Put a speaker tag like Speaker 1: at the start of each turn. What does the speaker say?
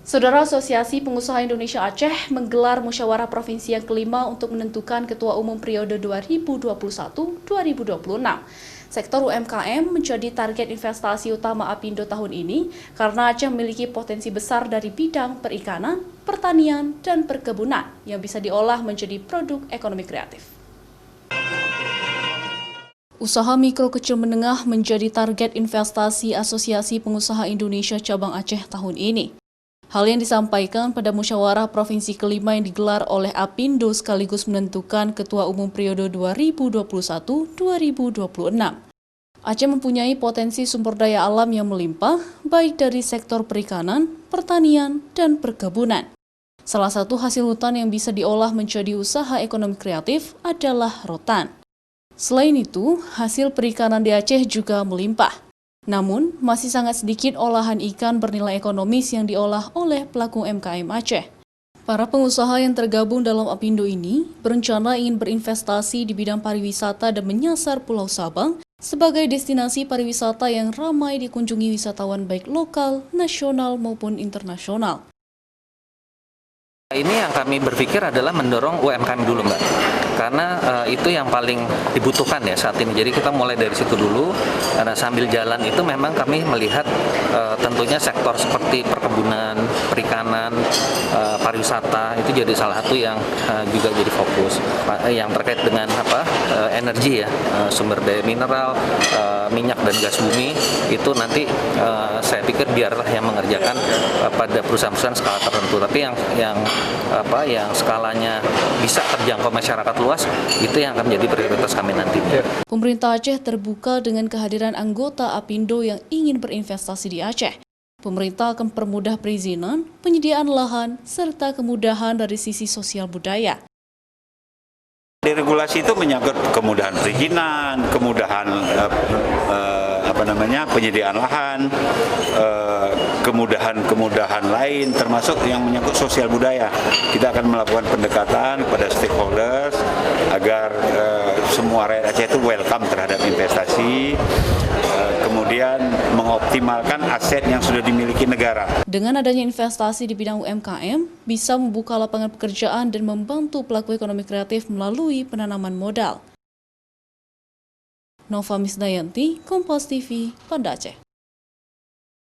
Speaker 1: Saudara Asosiasi Pengusaha Indonesia Aceh menggelar musyawarah provinsi yang kelima untuk menentukan Ketua Umum periode 2021-2026. Sektor UMKM menjadi target investasi utama Apindo tahun ini karena Aceh memiliki potensi besar dari bidang perikanan, pertanian, dan perkebunan yang bisa diolah menjadi produk ekonomi kreatif. Usaha mikro kecil menengah menjadi target investasi Asosiasi Pengusaha Indonesia Cabang Aceh tahun ini. Hal yang disampaikan pada musyawarah provinsi kelima yang digelar oleh Apindo sekaligus menentukan Ketua Umum periode 2021-2026. Aceh mempunyai potensi sumber daya alam yang melimpah, baik dari sektor perikanan, pertanian, dan perkebunan. Salah satu hasil hutan yang bisa diolah menjadi usaha ekonomi kreatif adalah rotan. Selain itu, hasil perikanan di Aceh juga melimpah. Namun, masih sangat sedikit olahan ikan bernilai ekonomis yang diolah oleh pelaku UMKM Aceh. Para pengusaha yang tergabung dalam Apindo ini berencana ingin berinvestasi di bidang pariwisata dan menyasar Pulau Sabang sebagai destinasi pariwisata yang ramai dikunjungi wisatawan baik lokal, nasional maupun internasional.
Speaker 2: Ini yang kami berpikir adalah mendorong UMKM dulu, Mbak. Karena itu yang paling dibutuhkan ya saat ini. Jadi kita mulai dari situ dulu. Karena sambil jalan itu memang kami melihat tentunya sektor seperti perkebunan, perikanan, pariwisata itu jadi salah satu yang juga jadi fokus. Yang terkait dengan energi ya, sumber daya mineral, minyak dan gas bumi itu nanti saya pikir biarlah yang mengerjakan pada perusahaan-perusahaan skala tertentu. Tapi yang skalanya bisa terjangkau masyarakat luas, itu yang akan menjadi prioritas kami nanti.
Speaker 1: Pemerintah Aceh terbuka dengan kehadiran anggota Apindo yang ingin berinvestasi di Aceh. Pemerintah akan permudah perizinan, penyediaan lahan, serta kemudahan dari sisi sosial budaya.
Speaker 3: Regulasi itu menyangkut kemudahan perizinan, kemudahan penyediaan lahan, kemudahan lain termasuk yang menyangkut sosial budaya. Kita akan melakukan pendekatan kepada stakeholders agar semua rakyat Aceh itu welcome terhadap investasi, kemudian mengoptimalkan aset yang sudah dimiliki negara.
Speaker 1: Dengan adanya investasi di bidang UMKM, bisa membuka lapangan pekerjaan dan membantu pelaku ekonomi kreatif melalui penanaman modal. Nova Misdayanti, Kompas TV, Banda Aceh.